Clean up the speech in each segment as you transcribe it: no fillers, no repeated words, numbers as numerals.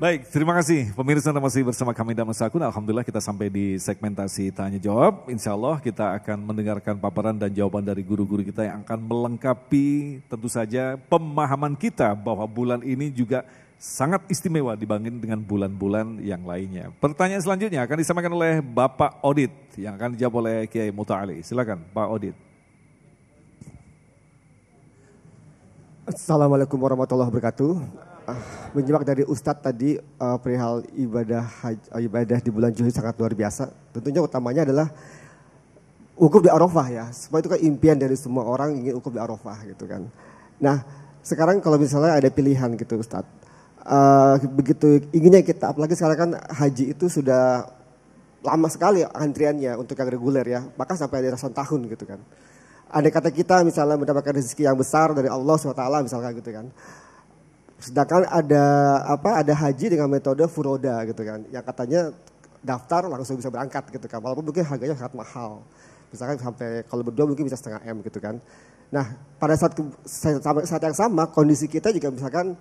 Baik, terima kasih pemirsa Anda masih bersama kami dan Mas Akun. Alhamdulillah kita sampai di segmentasi tanya jawab. Insya Allah kita akan mendengarkan paparan dan jawaban dari guru-guru kita yang akan melengkapi tentu saja pemahaman kita bahwa bulan ini juga sangat istimewa dibanding dengan bulan-bulan yang lainnya. Pertanyaan selanjutnya akan disampaikan oleh Bapak Odit yang akan dijawab oleh Kiai Muta'ali. Silakan Pak Odit. Assalamualaikum warahmatullahi wabarakatuh. Menyimak dari Ustadz tadi perihal ibadah di bulan Zulhijjah sangat luar biasa. Tentunya utamanya adalah wukuf di Arafah ya. Semua itu kan impian dari semua orang ingin wukuf di Arafah gitu kan. Nah sekarang kalau misalnya ada pilihan gitu Ustadz. Begitu inginnya kita, apalagi sekarang kan haji itu sudah lama sekali antriannya untuk yang reguler ya. Bahkan sampai ada ratusan tahun gitu kan. Andai kata kita misalnya mendapatkan rezeki yang besar dari Allah SWT misalkan gitu kan. Sedangkan ada haji dengan metode furoda gitu kan, yang katanya daftar langsung bisa berangkat gitu kan, walaupun mungkin harganya sangat mahal, misalkan sampai kalau berdua mungkin bisa 0,5 M gitu kan. Nah pada saat yang sama kondisi kita juga misalkan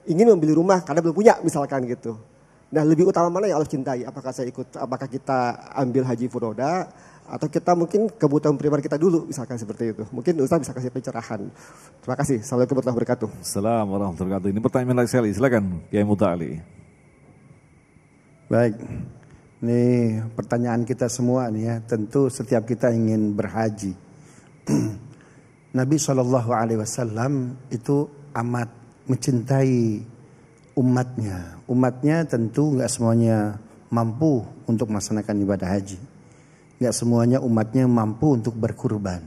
ingin membeli rumah karena belum punya misalkan gitu. Nah lebih utama mana yang Allah cintai? Apakah kita ambil haji furoda atau kita mungkin kebutuhan pribadi kita dulu misalkan seperti itu. Mungkin Ustaz bisa kasih pencerahan. Terima kasih. Assalamualaikum warahmatullahi wabarakatuh. Assalamualaikum warahmatullahi wabarakatuh. Ini pertanyaan menarik sekali. Silakan Kiai Muta'ali. Baik. Ini pertanyaan kita semua nih ya. Tentu setiap kita ingin berhaji. Nabi SAW itu amat mencintai umatnya. Umatnya tentu nggak semuanya mampu untuk melaksanakan ibadah haji. Nggak semuanya umatnya mampu untuk berkurban.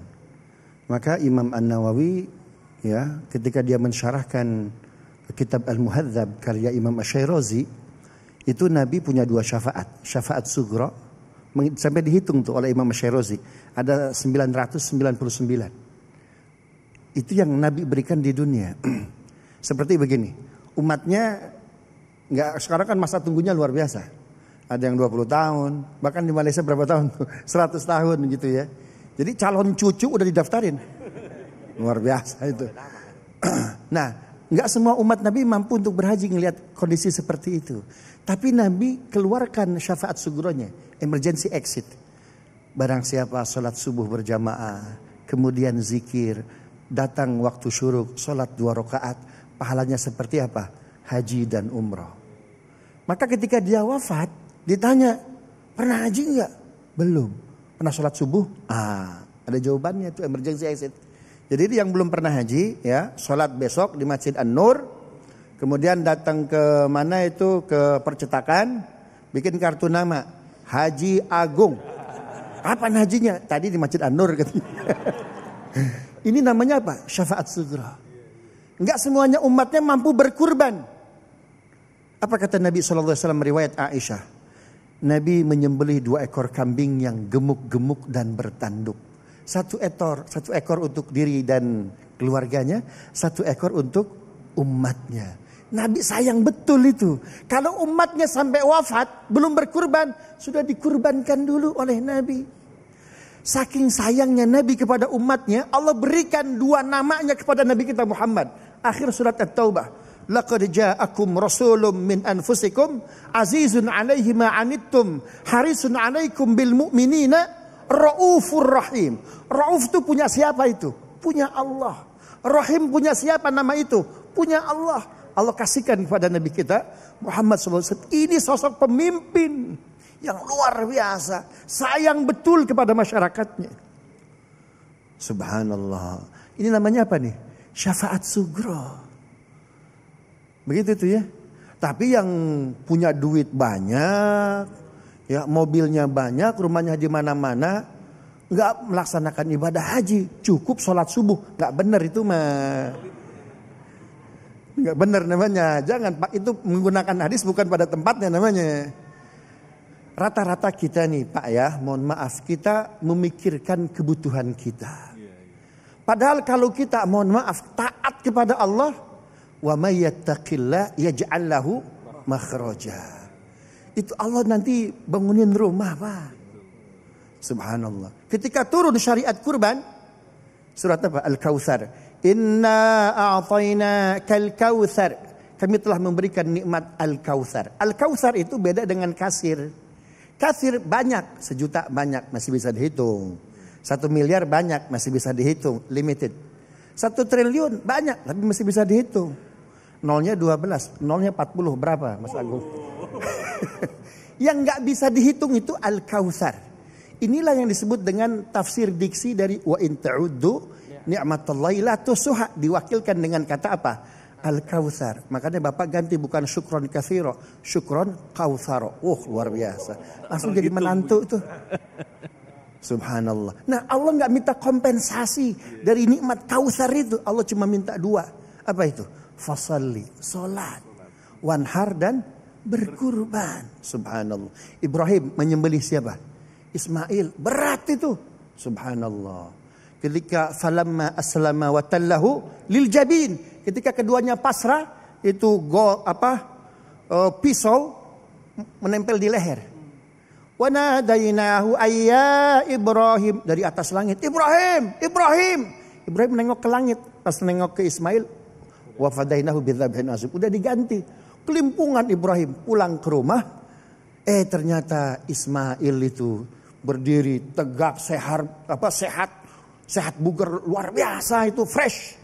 Maka Imam An-Nawawi ya ketika dia mensyarahkan kitab Al-Muhadzab karya Imam Asy-Syairazi, itu Nabi punya 2 syafaat. Syafaat sughra sampai dihitung tuh oleh Imam Asy-Syairazi ada 999. Itu yang Nabi berikan di dunia. Seperti begini, umatnya nggak, sekarang kan masa tunggunya luar biasa. Ada yang 20 tahun, bahkan di Malaysia berapa tahun? 100 tahun gitu ya. Jadi calon cucu udah didaftarin. Luar biasa itu. Nah, nggak semua umat Nabi mampu untuk berhaji ngelihat kondisi seperti itu. Tapi Nabi keluarkan syafaat sugronya, emergency exit. Barang siapa sholat subuh berjamaah, kemudian zikir, datang waktu syuruk, sholat 2 rakaat, pahalanya seperti apa? Haji dan umroh. Maka ketika dia wafat, ditanya, pernah haji enggak? Belum. Pernah sholat subuh? Ada jawabannya itu emergency exit. Jadi yang belum pernah haji ya, sholat besok di Masjid An-Nur, kemudian datang ke mana itu, ke percetakan, bikin kartu nama, Haji Agung. Kapan hajinya? Tadi di Masjid An-Nur. Ini namanya apa? Syafaat sughra. Enggak semuanya umatnya mampu berkurban. Apa kata Nabi SAW riwayat Aisyah? Nabi menyembelih 2 ekor kambing yang gemuk-gemuk dan bertanduk. 1 ekor untuk diri dan keluarganya, 1 ekor untuk umatnya. Nabi sayang betul itu. Kalau umatnya sampai wafat belum berkurban, sudah dikurbankan dulu oleh Nabi. Saking sayangnya Nabi kepada umatnya, Allah berikan 2 namanya kepada Nabi kita Muhammad. Akhir surat At-Taubah. Laqad ja'akum rasulun min anfusikum azizun 'alaihi ma 'anittum harisun 'alaikum bil mu'minina raufur rahim. Rauf itu punya siapa itu? Punya Allah. Rahim punya siapa nama itu? Punya Allah. Allah kasihkan kepada Nabi kita Muhammad SAW. Ini sosok pemimpin yang luar biasa, sayang betul kepada masyarakatnya. Subhanallah. Ini namanya apa nih? Syafaat sughra. Begitu tuh ya. Tapi yang punya duit banyak, ya mobilnya banyak, rumahnya di mana-mana, nggak melaksanakan ibadah haji, cukup sholat subuh, nggak benar itu mah, nggak benar namanya. Jangan Pak, itu menggunakan hadis bukan pada tempatnya namanya. Rata-rata kita nih Pak ya, mohon maaf, kita memikirkan kebutuhan kita. Padahal kalau kita mohon maaf taat kepada Allah, wa may yattaqillah yaj'al lahu makhraja. Itu Allah nanti bangunin rumah Pak. Subhanallah. Ketika turun syariat kurban, surat apa? Al-Kautsar. Inna a'tayna kal kautsar. kami telah memberikan nikmat Al-Kautsar. Al-Kautsar itu beda dengan kasir. Kasir banyak, 1 juta banyak, masih bisa dihitung. 1 miliar banyak, masih bisa dihitung, limited. 1 triliun banyak, tapi masih bisa dihitung. Nolnya 12, nolnya 40, berapa Mas Agung? Yang nggak bisa dihitung itu Al-Kautsar. Inilah yang disebut dengan tafsir diksi dari wa in ta'uddu ni'matallahi la tusuha, diwakilkan dengan kata apa? Al-Kautsar. Makanya Bapak ganti bukan syukron katsiro, syukron kautsaro. Luar biasa. Langsung jadi menantu itu. Subhanallah. Nah, Allah nggak minta kompensasi dari nikmat Kautsar itu. Allah cuma minta 2. Apa itu? Fasalli, salat, wanhar, dan berkurban. Subhanallah. Ibrahim menyembelih siapa? Ismail. Berat itu. Subhanallah. Ketika falamma aslama wa tallahu lil jabin, ketika keduanya pasrah, itu pisau menempel di leher. Wa nadainahu ayya Ibrahim, dari atas langit, Ibrahim, Ibrahim. Ibrahim menengok ke langit, pas menengok ke Ismail, wa fadainahu bidzabhin azim, udah diganti. Kelimpungan Ibrahim pulang ke rumah, ternyata Ismail itu berdiri tegak, sehat bugar, luar biasa itu, fresh.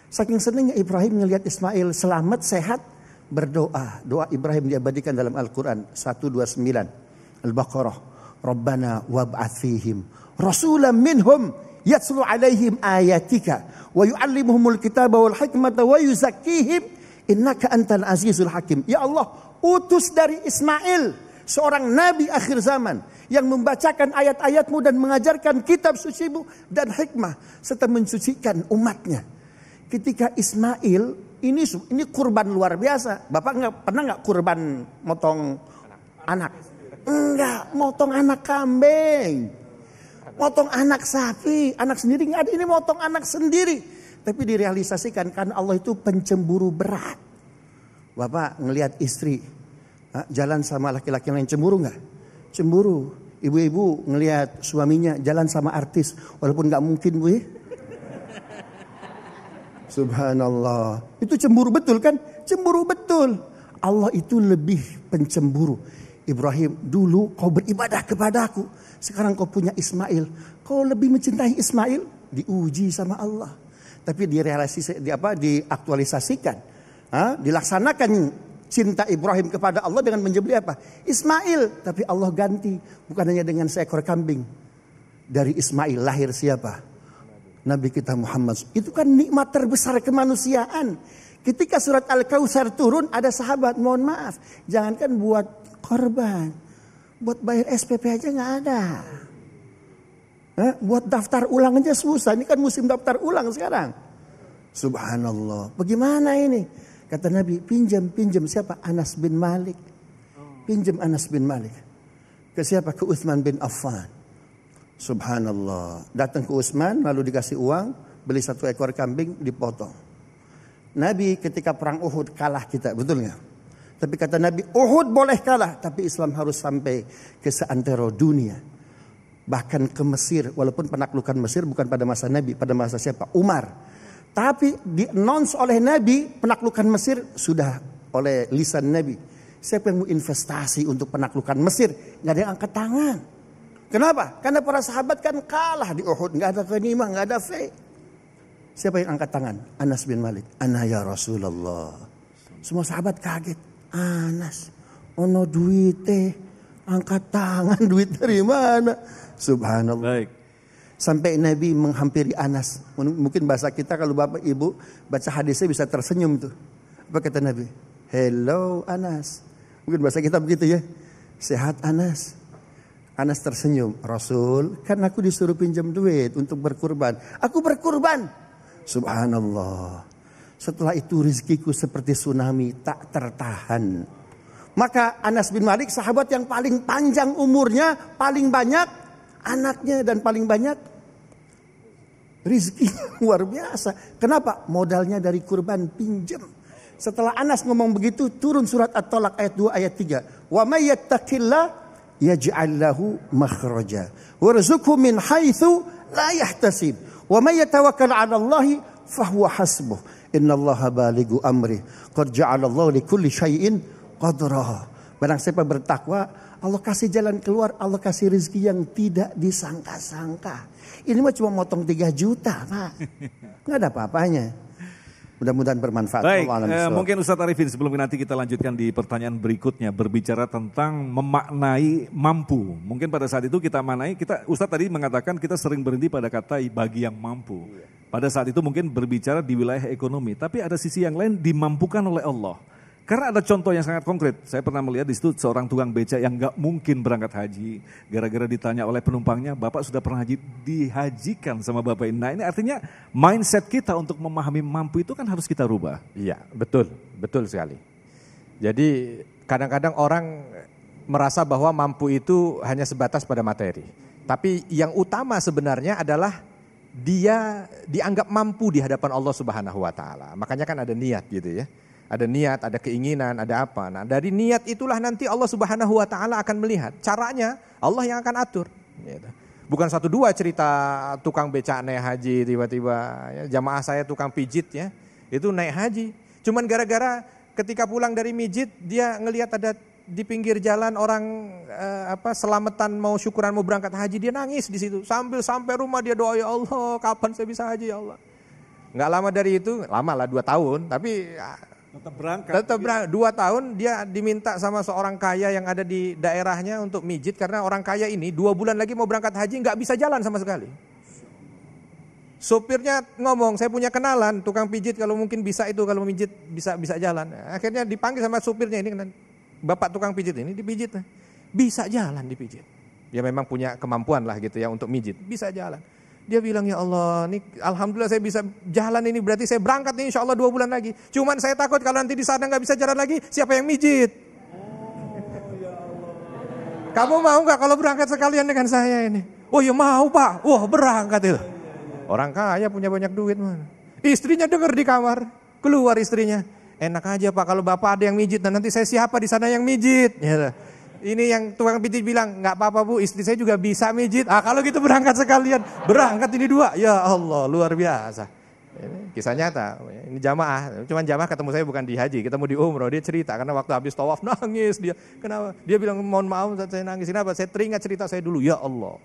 Saking senangnya Ibrahim ngelihat Ismail selamat sehat, berdoa. Doa Ibrahim diabadikan dalam Al-Quran 129 Al-Baqarah. Rabbana wab'ats fihim rasulan minhum yatslu alaihim ayatika wa yu'allimuhumul kitaba wal hikmata wa yuzakkihim innaka antal azizul hakim. Ya Allah, utus dari Ismail seorang nabi akhir zaman yang membacakan ayat-ayatmu dan mengajarkan kitab sucimu dan hikmah serta mensucikan umatnya. Ketika Ismail ini kurban luar biasa. Bapak pernah nggak kurban motong anak? Enggak, motong anak kambing, motong anak sapi, anak sendiri nggak ada. Ini motong anak sendiri, tapi direalisasikan karena Allah itu pencemburu berat. Bapak ngelihat istri jalan sama laki-laki lain, cemburu nggak? Cemburu. Ibu-ibu ngelihat suaminya jalan sama artis, walaupun nggak mungkin, Bu. Subhanallah. Itu cemburu betul kan? Cemburu betul. Allah itu lebih pencemburu. Ibrahim, dulu kau beribadah kepadaku, sekarang kau punya Ismail, kau lebih mencintai Ismail. Diuji sama Allah, tapi diaktualisasikan, dilaksanakan cinta Ibrahim kepada Allah dengan menyembelih apa? Ismail. Tapi Allah ganti, bukan hanya dengan seekor kambing. Dari Ismail lahir siapa? Nabi kita Muhammad. Itu kan nikmat terbesar kemanusiaan. Ketika surat Al-Kautsar turun, ada sahabat, mohon maaf, jangankan buat korban, buat bayar SPP aja nggak ada. Buat daftar ulang aja susah. Ini kan musim daftar ulang sekarang. Subhanallah. Bagaimana ini? Kata Nabi, pinjam siapa? Anas bin Malik. Pinjam Anas bin Malik. Ke siapa? Ke Utsman bin Affan. Subhanallah. Datang ke Utsman, lalu dikasih uang, beli 1 ekor kambing, dipotong. Nabi ketika perang Uhud kalah kita, betul nggak? Tapi kata Nabi, Uhud boleh kalah, tapi Islam harus sampai ke seantero dunia. Bahkan ke Mesir, walaupun penaklukan Mesir bukan pada masa Nabi, pada masa siapa? Umar. Tapi di-announce oleh Nabi, penaklukan Mesir sudah oleh lisan Nabi. Siapa yang mau investasi untuk penaklukan Mesir? Nggak ada yang angkat tangan. Kenapa? Karena para sahabat kan kalah di Uhud, nggak ada ghanimah, nggak ada fee. Siapa yang angkat tangan? Anas bin Malik. Ana ya Rasulullah. Semua sahabat kaget. Anas, ono duit angkat tangan, duit dari mana? Subhanallah. Baik. Sampai Nabi menghampiri Anas. Mungkin bahasa kita kalau bapak ibu baca hadisnya bisa tersenyum tuh. Apa kata Nabi? Hello Anas. Mungkin bahasa kita begitu ya. Sehat Anas. Anas tersenyum. Rasul, kan aku disuruh pinjam duit untuk berkurban. Aku berkurban. Subhanallah. Setelah itu rezekiku seperti tsunami tak tertahan. Maka Anas bin Malik sahabat yang paling panjang umurnya, paling banyak anaknya dan paling banyak rezekinya, luar biasa. Kenapa? Modalnya dari kurban pinjam. Setelah Anas ngomong begitu, turun surat At-Talaq ayat 2 ayat 3. Wa may yattaqillah yaj'al lahu makhraja warzuqhu min haitsu la yahtasib. Wa may yatawakkal 'ala Allahi fahuwa hasbuh. Innallaha balighu amri. Qad ja'alallahu likulli syai'in qadra. Barang siapa bertakwa, Allah kasih jalan keluar, Allah kasih rezeki yang tidak disangka-sangka. Ini mah cuma motong 3 juta, Pak. Nggak ada apa-apanya. Mudah-mudahan bermanfaat. Baik, mungkin Ustadz Arifin sebelum nanti kita lanjutkan di pertanyaan berikutnya. Berbicara tentang memaknai mampu. Mungkin pada saat itu kita maknai, Ustadz tadi mengatakan kita sering berhenti pada kata bagi yang mampu. Pada saat itu mungkin berbicara di wilayah ekonomi. Tapi ada sisi yang lain dimampukan oleh Allah. Karena ada contoh yang sangat konkret. Saya pernah melihat di situ seorang tukang beca yang gak mungkin berangkat haji. Gara-gara ditanya oleh penumpangnya, Bapak sudah pernah haji, dihajikan sama Bapak ini. Nah ini artinya mindset kita untuk memahami mampu itu kan harus kita rubah. Iya, betul sekali. Jadi kadang-kadang orang merasa bahwa mampu itu hanya sebatas pada materi. Tapi yang utama sebenarnya adalah dia dianggap mampu di hadapan Allah Subhanahu wa taala. Makanya kan ada niat gitu ya. Ada niat, ada keinginan, ada apa. Nah dari niat itulah nanti Allah Subhanahu wa ta'ala akan melihat. Caranya Allah yang akan atur. Bukan 1-2 cerita tukang becak naik haji tiba-tiba. Ya, jamaah saya tukang pijit ya, itu naik haji. Cuman gara-gara ketika pulang dari mijit dia ngelihat ada di pinggir jalan orang selamatan mau syukuran mau berangkat haji. Dia nangis di situ. Sambil sampai rumah dia doa, ya Allah kapan saya bisa haji ya Allah. Nggak lama dari itu, lama lah 2 tahun. Tapi tetap berangkat. 2 tahun dia diminta sama seorang kaya yang ada di daerahnya untuk mijit. Karena orang kaya ini 2 bulan lagi mau berangkat haji nggak bisa jalan sama sekali. Sopirnya ngomong, saya punya kenalan tukang pijit kalau mungkin bisa itu kalau mijit bisa jalan. Akhirnya dipanggil sama supirnya ini, bapak tukang pijit ini dipijit. Bisa jalan dipijit. Dia memang punya kemampuan lah gitu ya untuk mijit. Bisa jalan. Dia bilang, ya Allah, ini alhamdulillah saya bisa jalan ini, berarti saya berangkat nih insya Allah 2 bulan lagi. Cuman saya takut kalau nanti di sana nggak bisa jalan lagi, siapa yang mijit? Kamu mau nggak kalau berangkat sekalian dengan saya ini? Oh ya mau Pak, wah berangkat itu. Orang kaya punya banyak duit mana? Istrinya dengar di kamar, keluar istrinya. Enak aja Pak kalau Bapak ada yang mijit, dan nanti saya siapa di sana yang mijit? Ya. Ini yang tukang pijit bilang, nggak apa-apa Bu, istri saya juga bisa mijit. Kalau gitu berangkat sekalian, berangkat ini 2. Ya Allah, luar biasa. Ini kisah nyata, ini jamaah. Cuman jamaah ketemu saya bukan di haji, ketemu di umroh. Dia cerita, karena waktu habis tawaf nangis dia. Kenapa? Dia bilang, mohon maaf saya nangis. Kenapa? Saya teringat cerita saya dulu, ya Allah.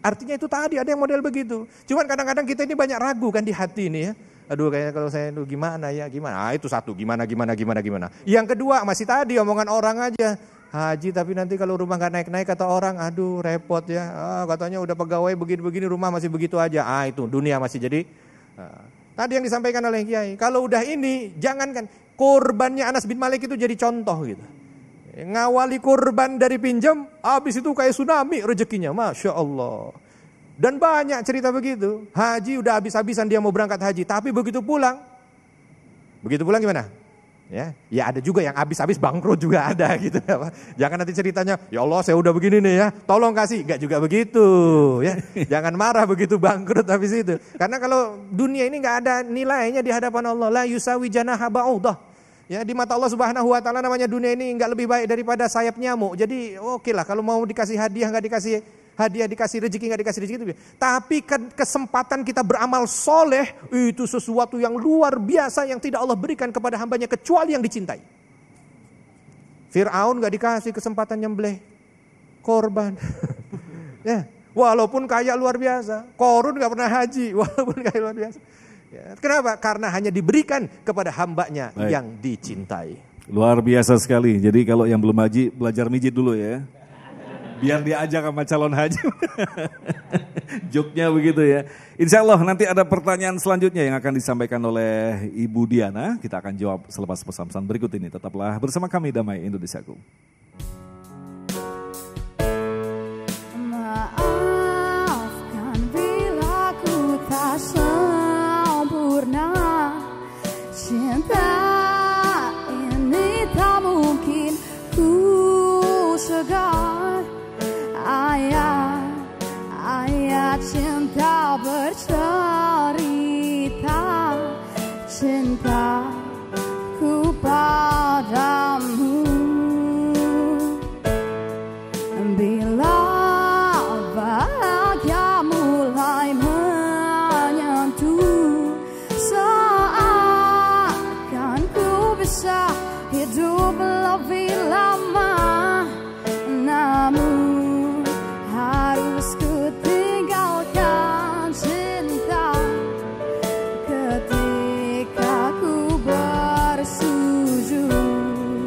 Artinya itu tadi, ada yang model begitu. Cuman kadang-kadang kita ini banyak ragu kan di hati ini ya. Aduh kayaknya kalau saya itu gimana ya, gimana. Itu satu, gimana. Yang kedua masih tadi omongan orang aja. Haji tapi nanti kalau rumah gak naik-naik kata orang, aduh repot ya. Katanya udah pegawai begini-begini rumah masih begitu aja. Itu dunia masih jadi. Tadi yang disampaikan oleh Kiai, kalau udah ini jangankan korbannya Anas bin Malik itu jadi contoh gitu. Ngawali korban dari pinjam, habis itu kayak tsunami rezekinya, Masya Allah. Dan banyak cerita begitu. Haji udah habis-habisan dia mau berangkat haji, tapi begitu pulang gimana? Ya ada juga yang habis-habis bangkrut juga ada gitu ya. Jangan nanti ceritanya, ya Allah saya udah begini nih ya, tolong kasih. Enggak juga begitu ya. Jangan marah begitu bangkrut habis itu. Karena kalau dunia ini enggak ada nilainya di hadapan Allah, la yusawi janaha ba'udah. Ya di mata Allah Subhanahu wa taala namanya dunia ini enggak lebih baik daripada sayap nyamuk. Jadi oke lah kalau mau dikasih hadiah enggak dikasih hadiah, dikasih rezeki nggak dikasih rezeki itu. Tapi kesempatan kita beramal soleh itu sesuatu yang luar biasa yang tidak Allah berikan kepada hambanya kecuali yang dicintai. Fir'aun nggak dikasih kesempatan nyembelih korban. Ya, walaupun kaya luar biasa. Korun nggak pernah haji, walaupun kaya luar biasa. Ya, kenapa? Karena hanya diberikan kepada hambanya yang dicintai. Luar biasa sekali. Jadi kalau yang belum haji belajar mijit dulu ya. Biar diajak sama calon haji. Joknya begitu ya. Insya Allah nanti ada pertanyaan selanjutnya yang akan disampaikan oleh Ibu Diana. Kita akan jawab selepas pesan-pesan berikut ini. Tetaplah bersama kami Damai Indonesiaku. Maafkan bila ku tak sempurna. Cinta ini tak mungkin ku segar. Ayat cinta bercerita, cintaku padamu. lebih lama